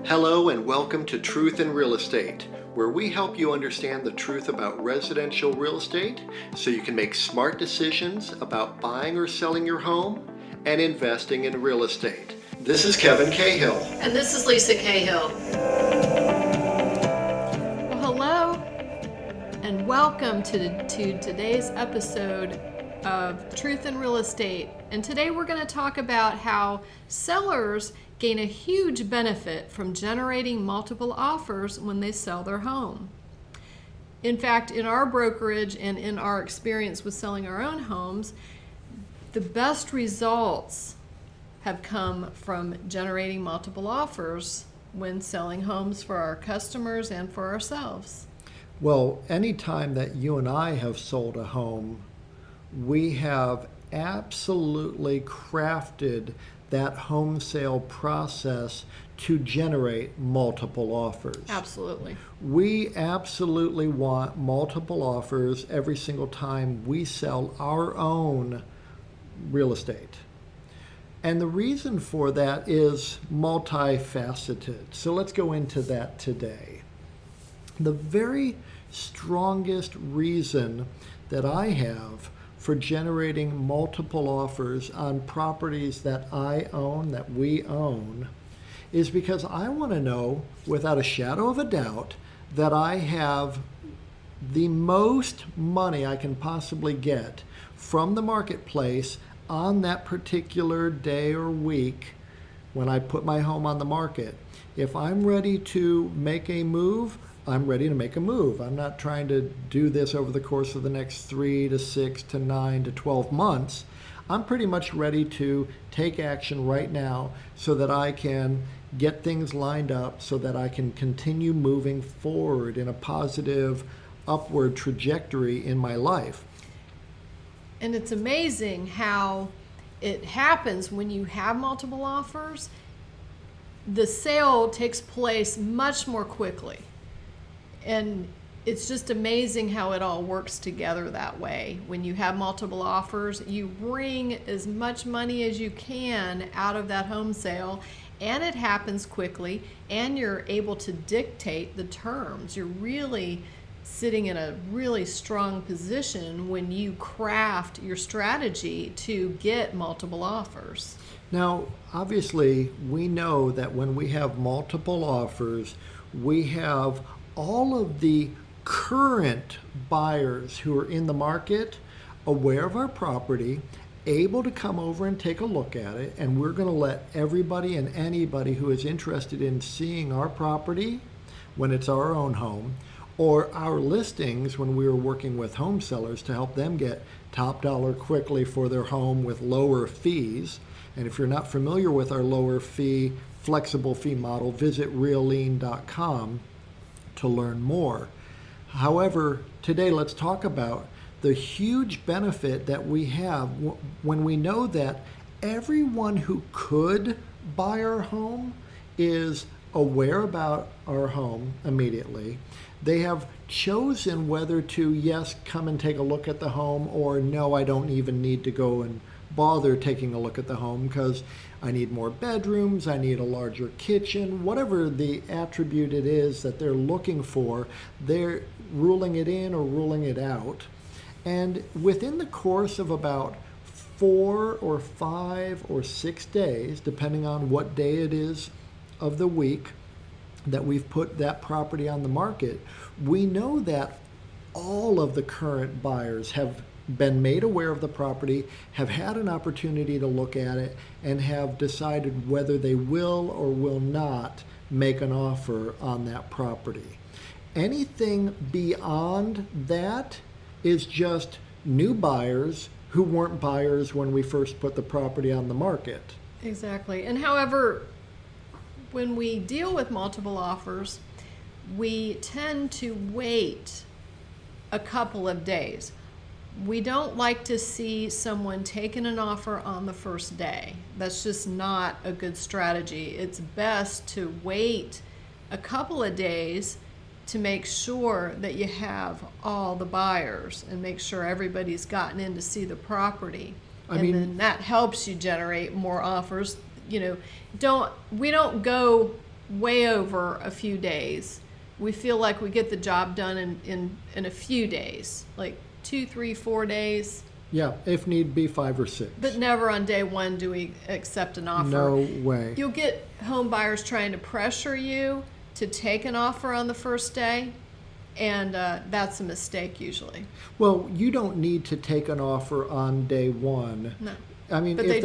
Hello and welcome to Truth in Real Estate, where we help you understand the truth about residential real estate so you can make smart decisions about buying or selling your home and investing in real estate. This is Kevin Cahill. And this is Lisa Cahill. Well, hello and welcome to today's episode of Truth in Real Estate. And today we're going to talk about how sellers gain a huge benefit from generating multiple offers when they sell their home. In fact, in our brokerage and in our experience with selling our own homes, the best results have come from generating multiple offers when selling homes for our customers and for ourselves. Well, anytime that you and I have sold a home, we have absolutely crafted that home sale process to generate multiple offers. Absolutely. We absolutely want multiple offers every single time we sell our own real estate. And the reason for that is multifaceted. So let's go into that today. The very strongest reason that I have for generating multiple offers on properties that I own, that we own, is because I want to know without a shadow of a doubt that I have the most money I can possibly get from the marketplace on that particular day or week when I put my home on the market. If I'm ready to make a move, I'm ready to make a move. I'm not trying to do this over the course of the next 3 to 6 to 9 to 12 months. I'm pretty much ready to take action right now so that I can get things lined up so that I can continue moving forward in a positive upward trajectory in my life. And it's amazing how it happens when you have multiple offers. The sale takes place much more quickly. And it's just amazing how it all works together that way. When you have multiple offers, you wring as much money as you can out of that home sale, and it happens quickly, and you're able to dictate the terms. You're really sitting in a really strong position when you craft your strategy to get multiple offers. Now, obviously, we know that when we have multiple offers, we have all of the current buyers who are in the market aware of our property, able to come over and take a look at it, and we're going to let everybody and anybody who is interested in seeing our property when it's our own home, or our listings when we are working with home sellers to help them get top dollar quickly for their home with lower fees. And if you're not familiar with our lower fee, flexible fee model, visit REALean.com to learn more. However, today let's talk about the huge benefit that we have when we know that everyone who could buy our home is aware about our home immediately. They have chosen whether to, yes, come and take a look at the home, or no, I don't even need to go and bother taking a look at the home because I need more bedrooms, I need a larger kitchen, whatever the attribute it is that they're looking for, they're ruling it in or ruling it out. And within the course of about 4 or 5 or 6 days, depending on what day it is of the week that we've put that property on the market, we know that all of the current buyers have been made aware of the property, have had an opportunity to look at it, and have decided whether they will or will not make an offer on that property. Anything beyond that is just new buyers who weren't buyers when we first put the property on the market. Exactly. And however, when we deal with multiple offers, we tend to wait a couple of days. We don't like to see someone taking an offer on the first day. That's just not a good strategy. It's best to wait a couple of days to make sure that you have all the buyers and make sure everybody's gotten in to see the property. Then that helps you generate more offers. We don't go way over a few days. We feel like we get the job done in a few days, like 2, 3, 4 days. Yeah, if need be, 5 or 6. But never on day one do we accept an offer. No way. You'll get home buyers trying to pressure you to take an offer on the first day, and that's a mistake usually. Well, you don't need to take an offer on day one. No. I mean, But if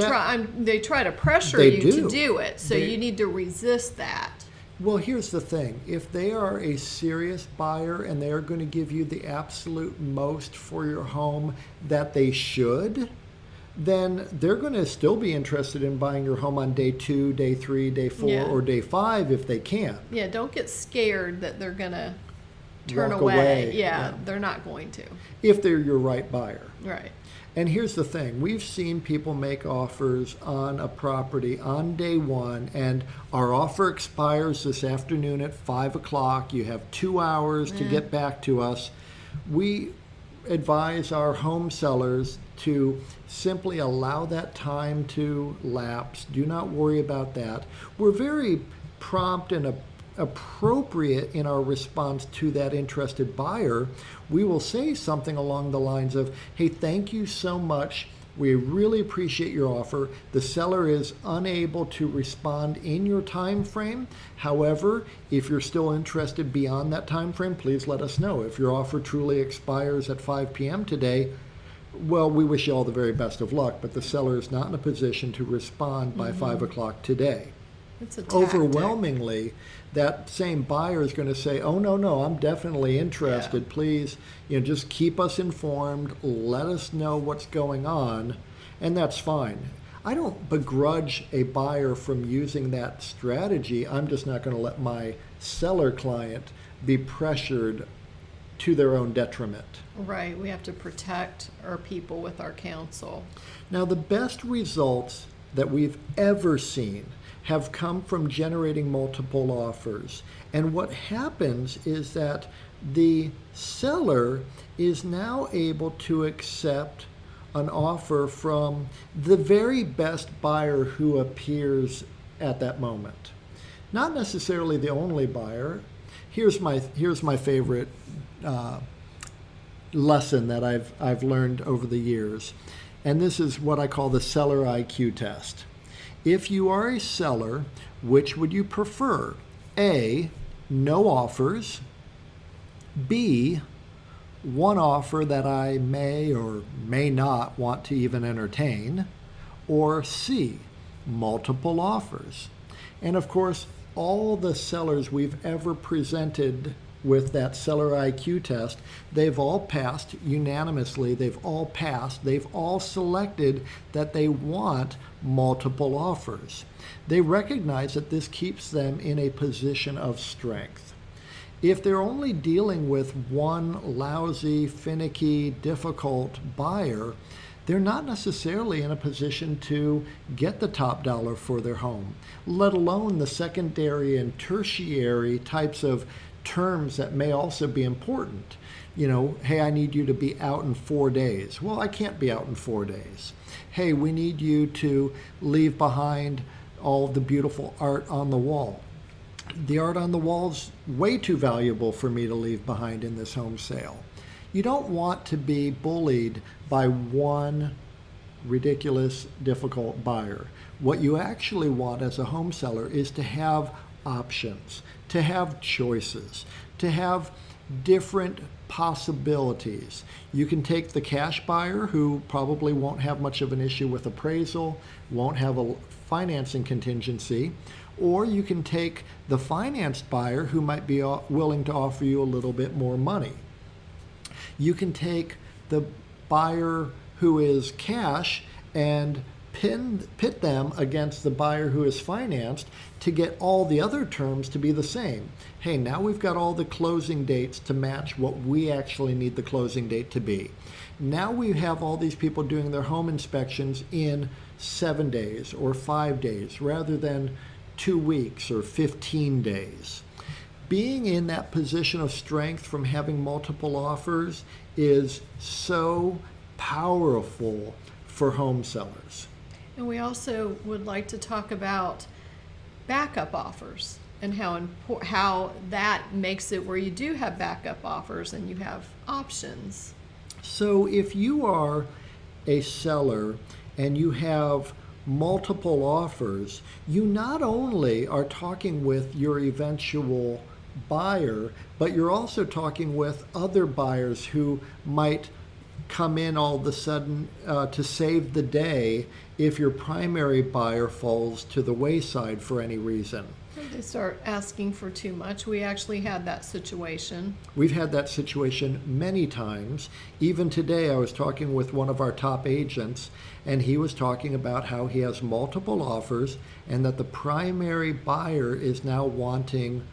they try to pressure They you do. to do it, so you need to resist that. Well, here's the thing. If they are a serious buyer and they are going to give you the absolute most for your home that they should, then they're going to still be interested in buying your home on day 2, day 3, day 4, Yeah. or day 5 if they can. Yeah, don't get scared that they're going to turn Walk away. away, Yeah, yeah. they're not going to. If they're your right buyer. Right. And here's the thing. We've seen people make offers on a property on day 1, and our offer expires this afternoon at 5 o'clock. You have 2 hours to get back to us. We advise our home sellers to simply allow that time to lapse. Do not worry about that. We're very prompt and appropriate in our response to that interested buyer. We will say something along the lines of, hey, thank you so much. We really appreciate your offer. The seller is unable to respond in your time frame. However, if you're still interested beyond that time frame, please let us know. If your offer truly expires at 5 p.m. today, well, we wish you all the very best of luck, but the seller is not in a position to respond by 5 o'clock today. It's a tactic. Overwhelmingly, that same buyer is going to say, oh, no, I'm definitely interested. Yeah. Please, just keep us informed. Let us know what's going on. And that's fine. I don't begrudge a buyer from using that strategy. I'm just not going to let my seller client be pressured to their own detriment. Right. We have to protect our people with our counsel. Now, the best results that we've ever seen have come from generating multiple offers. And what happens is that the seller is now able to accept an offer from the very best buyer who appears at that moment. Not necessarily the only buyer. Here's my favorite lesson that I've learned over the years. And this is what I call the seller IQ test. If you are a seller, which would you prefer? A, no offers. B, one offer that I may or may not want to even entertain. Or C, multiple offers. And of course, all the sellers we've ever presented with that seller IQ test, they've all passed unanimously. They've all passed. They've all selected that they want multiple offers. They recognize that this keeps them in a position of strength. If they're only dealing with one lousy, finicky, difficult buyer, they're not necessarily in a position to get the top dollar for their home, let alone the secondary and tertiary types of terms that may also be important. Hey, I need you to be out in 4 days. Well, I can't be out in 4 days. Hey, we need you to leave behind all the beautiful art on the wall. The art on the wall's way too valuable for me to leave behind in this home sale. You don't want to be bullied by one ridiculous, difficult buyer. What you actually want as a home seller is to have options, to have choices, to have different possibilities. You can take the cash buyer who probably won't have much of an issue with appraisal, won't have a financing contingency, or you can take the financed buyer who might be willing to offer you a little bit more money. You can take the buyer who is cash and pit them against the buyer who is financed to get all the other terms to be the same. Hey, now we've got all the closing dates to match what we actually need the closing date to be. Now we have all these people doing their home inspections in 7 days or 5 days rather than 2 weeks or 15 days. Being in that position of strength from having multiple offers is so powerful for home sellers. And we also would like to talk about backup offers. and how that makes it where you do have backup offers and you have options. So if you are a seller and you have multiple offers, you not only are talking with your eventual buyer, but you're also talking with other buyers who might come in all of a sudden to save the day if your primary buyer falls to the wayside for any reason. They start asking for too much. We actually had that situation. We've had that situation many times. Even today, I was talking with one of our top agents, and he was talking about how he has multiple offers and that the primary buyer is now wanting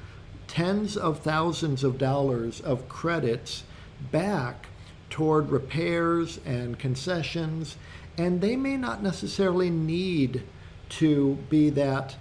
tens of thousands of dollars of credits back toward repairs and concessions, and they may not necessarily need to be that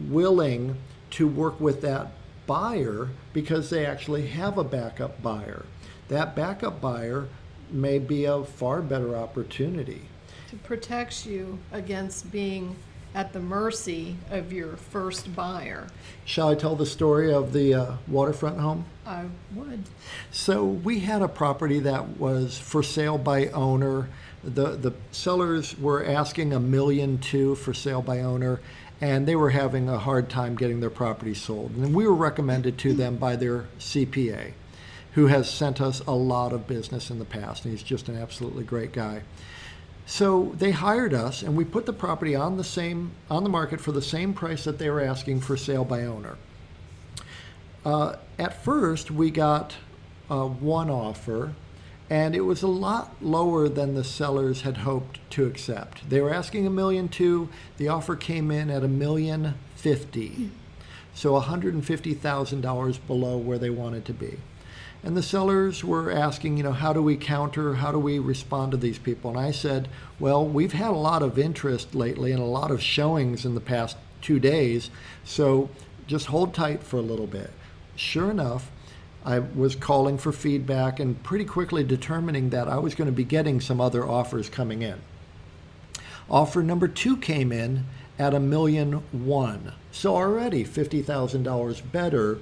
willing to work with that buyer because they actually have a backup buyer. That backup buyer may be a far better opportunity. It protects you against being at the mercy of your first buyer. Shall I tell the story of the waterfront home? I would. So we had a property that was for sale by owner. The sellers were asking $1.2 million for sale by owner, and they were having a hard time getting their property sold. And we were recommended to them by their CPA, who has sent us a lot of business in the past, and he's just an absolutely great guy. So they hired us, and we put the property on the market for the same price that they were asking for sale by owner. At first, we got one offer, and it was a lot lower than the sellers had hoped to accept. They were asking $1.2 million. The offer came in at $1.05 million, so $150,000 below where they wanted to be. And the sellers were asking, how do we counter, how do we respond to these people? And I said, well, we've had a lot of interest lately and a lot of showings in the past 2 days, so just hold tight for a little bit. Sure enough, I was calling for feedback and pretty quickly determining that I was going to be getting some other offers coming in. Offer number 2 came in at $1.1 million, so already $50,000 better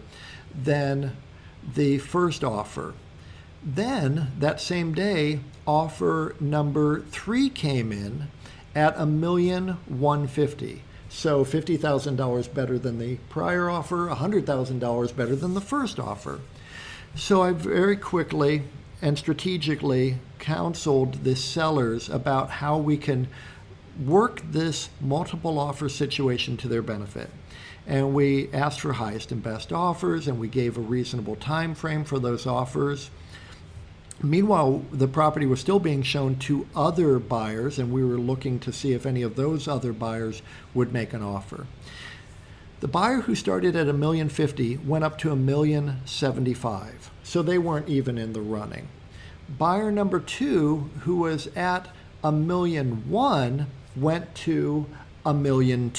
than the first offer. Then that same day, offer number 3 came in at $1.15 million. So $50,000 better than the prior offer, $100,000 better than the first offer. So I very quickly and strategically counseled the sellers about how we can work this multiple offer situation to their benefit. And we asked for highest and best offers, and we gave a reasonable time frame for those offers. Meanwhile, the property was still being shown to other buyers, and we were looking to see if any of those other buyers would make an offer. The buyer who started at $1.05 million went up to $1.075 million, so they weren't even in the running. Buyer number 2, who was at $1.1 million, went to $1.2 million.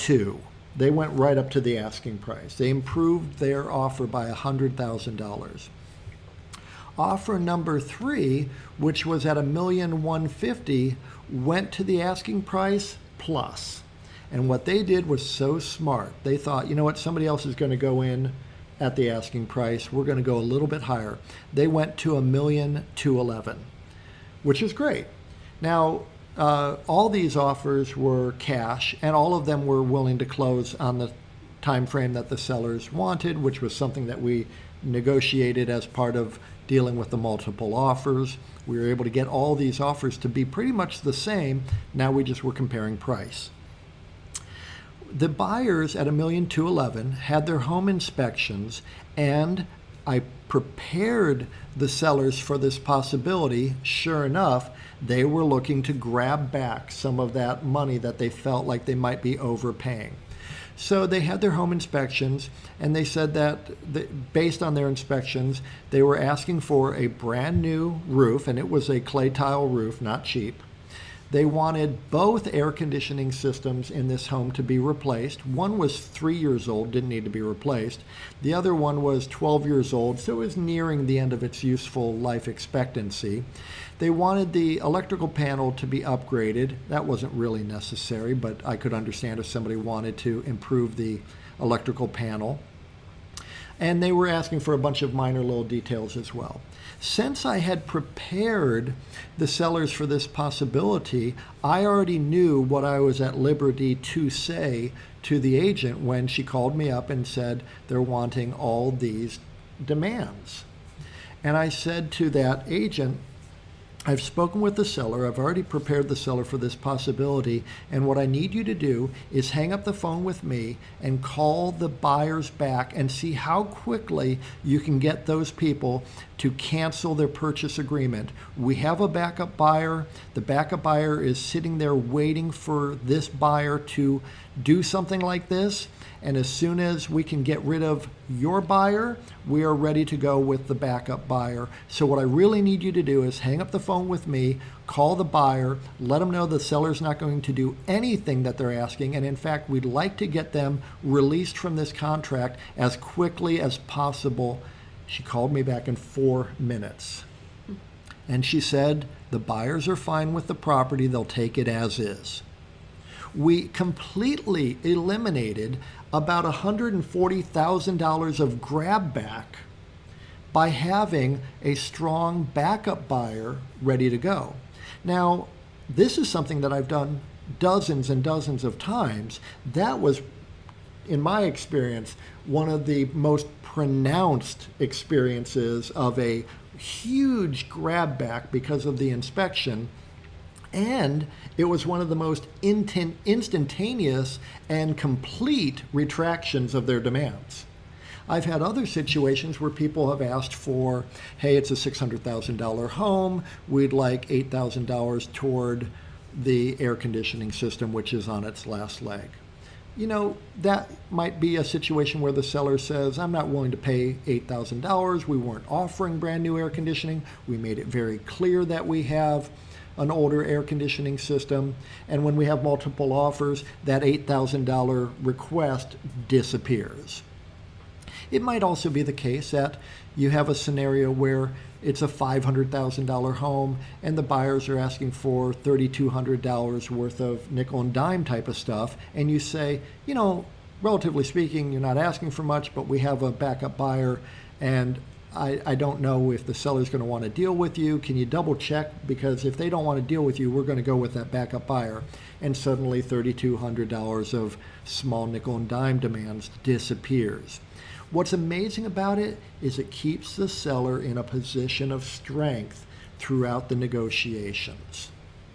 They went right up to the asking price. They improved their offer by $100,000. Offer number 3, which was at $1.15 million, went to the asking price plus. And what they did was so smart. They thought, you know what, somebody else is going to go in at the asking price. We're going to go a little bit higher. They went to $1.211 million, which is great. Now, all these offers were cash, and all of them were willing to close on the time frame that the sellers wanted, which was something that we negotiated as part of dealing with the multiple offers. We were able to get all these offers to be pretty much the same. Now we just were comparing price. The buyers at $1.211 million had their home inspections, and I prepared the sellers for this possibility. Sure enough, they were looking to grab back some of that money that they felt like they might be overpaying. So they had their home inspections, and they said that based on their inspections, they were asking for a brand new roof, and it was a clay tile roof, not cheap. They wanted both air conditioning systems in this home to be replaced. One was 3 years old, didn't need to be replaced. The other one was 12 years old, so it was nearing the end of its useful life expectancy. They wanted the electrical panel to be upgraded. That wasn't really necessary, but I could understand if somebody wanted to improve the electrical panel. And they were asking for a bunch of minor little details as well. Since I had prepared the sellers for this possibility, I already knew what I was at liberty to say to the agent when she called me up and said they're wanting all these demands. And I said to that agent, I've spoken with the seller. I've already prepared the seller for this possibility. And what I need you to do is hang up the phone with me and call the buyers back and see how quickly you can get those people to cancel their purchase agreement. We have a backup buyer. The backup buyer is sitting there waiting for this buyer to do something like this. And as soon as we can get rid of your buyer, we are ready to go with the backup buyer. So what I really need you to do is hang up the phone with me, call the buyer, let them know the seller's not going to do anything that they're asking. And in fact, we'd like to get them released from this contract as quickly as possible. She called me back in 4 minutes. And she said, the buyers are fine with the property. They'll take it as is. We completely eliminated about $140,000 of grab back by having a strong backup buyer ready to go. Now, this is something that I've done dozens and dozens of times. That was, in my experience, one of the most pronounced experiences of a huge grab back because of the inspection. And it was one of the most instantaneous and complete retractions of their demands. I've had other situations where people have asked for, hey, it's a $600,000 home. We'd like $8,000 toward the air conditioning system, which is on its last leg. You know, that might be a situation where the seller says, I'm not willing to pay $8,000. We weren't offering brand new air conditioning. We made it very clear that we have an older air conditioning system. And when we have multiple offers, that $8,000 request disappears. It might also be the case that you have a scenario where it's a $500,000 home and the buyers are asking for $3,200 worth of nickel and dime type of stuff. And you say, you know, relatively speaking, you're not asking for much, but we have a backup buyer and I don't know if the seller's going to want to deal with you. Can you double check? Because if they don't want to deal with you, we're going to go with that backup buyer. And suddenly $3,200 of small nickel and dime demands disappears. What's amazing about it is it keeps the seller in a position of strength throughout the negotiations.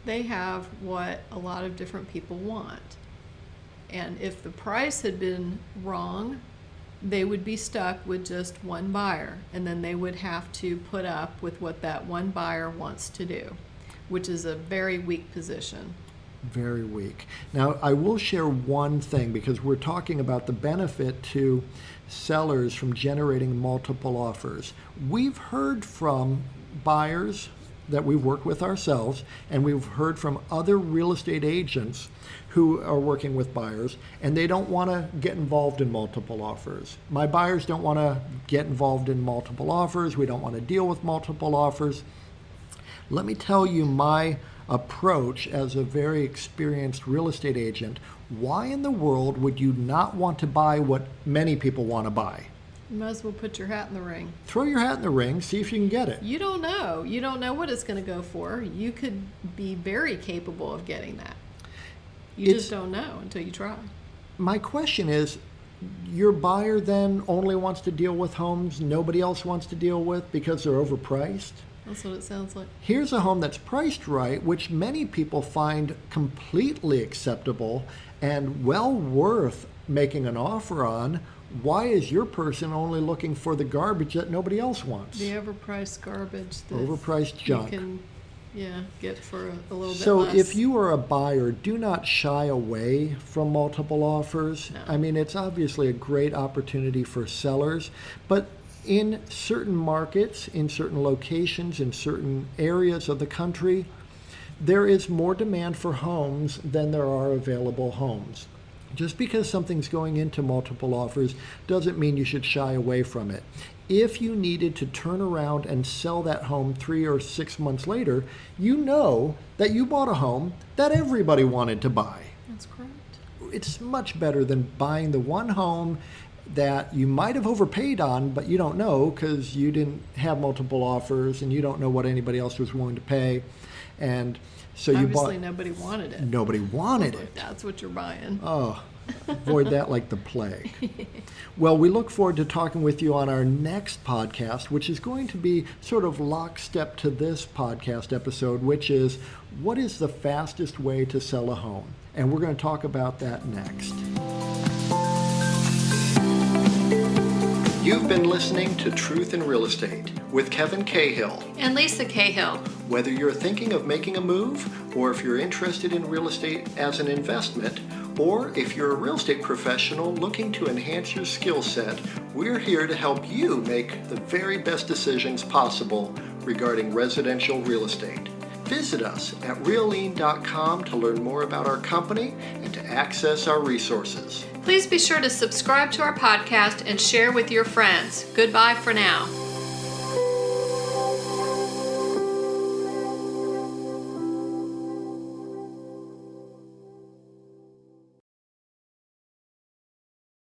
They have what a lot of different people want. And if the price had been wrong, they would be stuck with just one buyer, and then they would have to put up with what that one buyer wants to do, which is a very weak position. Very weak. Now, I will share one thing because we're talking about the benefit to sellers from generating multiple offers. We've heard from buyers that we work with ourselves, and we've heard from other real estate agents who are working with buyers, and they don't want to get involved in multiple offers. My buyers don't want to get involved in multiple offers. We don't want to deal with multiple offers. Let me tell you my approach as a very experienced real estate agent. Why in the world would you not want to buy what many people want to buy? You might as well put your hat in the ring. Throw your hat in the ring, see if you can get it. You don't know. You don't know what it's going to go for. You could be very capable of getting that. You just don't know until you try. My question is, your buyer then only wants to deal with homes nobody else wants to deal with because they're overpriced? That's what it sounds like. Here's a home that's priced right, which many people find completely acceptable and well worth making an offer on. Why is your person only looking for the garbage that nobody else wants? The overpriced garbage that overpriced junk. You can get for a little bit So less. if you are a buyer, do not shy away from multiple offers. No. I mean, it's obviously a great opportunity for sellers, but in certain markets, in certain locations, in certain areas of the country, there is more demand for homes than there are available homes. Just because something's going into multiple offers doesn't mean you should shy away from it. If you needed to turn around and sell that home 3 or 6 months later, you know that you bought a home that everybody wanted to buy. That's correct. It's much better than buying the one home that you might have overpaid on, but you don't know because you didn't have multiple offers and you don't know what anybody else was willing to pay. And so you bought. Obviously, nobody wanted it. Nobody wanted it. That's what you're buying. Oh, avoid that like the plague. Well, we look forward to talking with you on our next podcast, which is going to be sort of lockstep to this podcast episode, which is what is the fastest way to sell a home? And we're going to talk about that next. You've been listening to Truth in Real Estate with Kevin Cahill. And Lisa Cahill. Whether you're thinking of making a move, or if you're interested in real estate as an investment, or if you're a real estate professional looking to enhance your skill set, we're here to help you make the very best decisions possible regarding residential real estate. Visit us at REALean.com to learn more about our company and to access our resources. Please be sure to subscribe to our podcast and share with your friends. Goodbye for now.